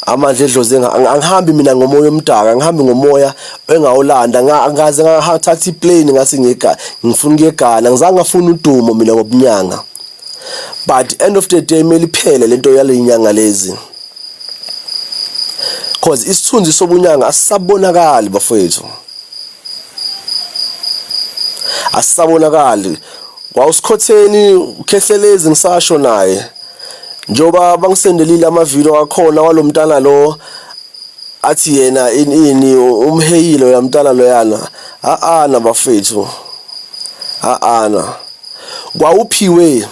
Amandla edlozi angihambi mina ngomoya omdaka ngihambi ngomoya engawulanda angaze ngathatha iplane ngasi ngifuna ukuyegana ngizange ngafuna udumo mina ngobunyanga. But end of the day mele iphele lento yale inyanga lezi cause isithunzi sobunyanga asisabonakali bafethu asisabonakali kwa uSkhotheni ukhehlelezi ngisasho naye njoba bangisendelile amavideo akhona walomntana lo athi yena ini umheyilo yamntana loyana ana bafethu ana kwawuphiwe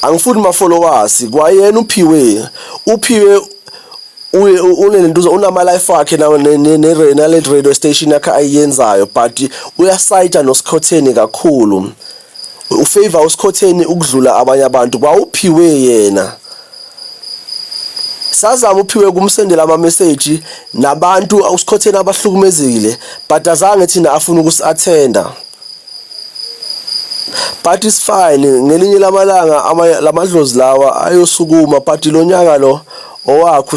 angifuni ma followers kwayena uphiwe unentuzo unama life wakhe ne radio station yakhe ayenzayo but uyasayita noSkhotheni kakhulu ufavor uSkhotheni ukudlula abanye abantu kwawuphiwe yena sazama uphiwe kumsendela ama message nabantu uSkhotheni abahlukumezile but azange thina afuna ukusattenda but is fine ngelinye lamalanga lamadlozi lawa ayosukuma but lonyaka lo owakho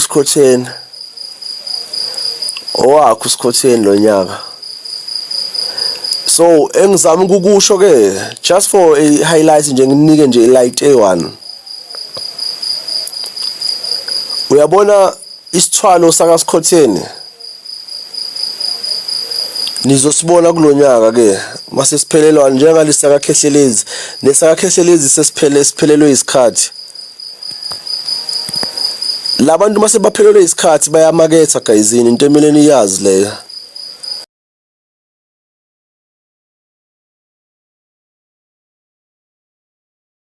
uSkhotheni lonyaka so engizama ukukusho ke just for a highlight nje nginike nje light A1 uyabona isithwalo sakaSkhotheni nizosibona kulonyaka ke mase siphelelwa njengalisa kakhehlelezi nesakakhehlelezi sesiphelelwe isikhathi labantu mase baphelelwe isikhathi bayamaketha guys into emeleni iyazi leyo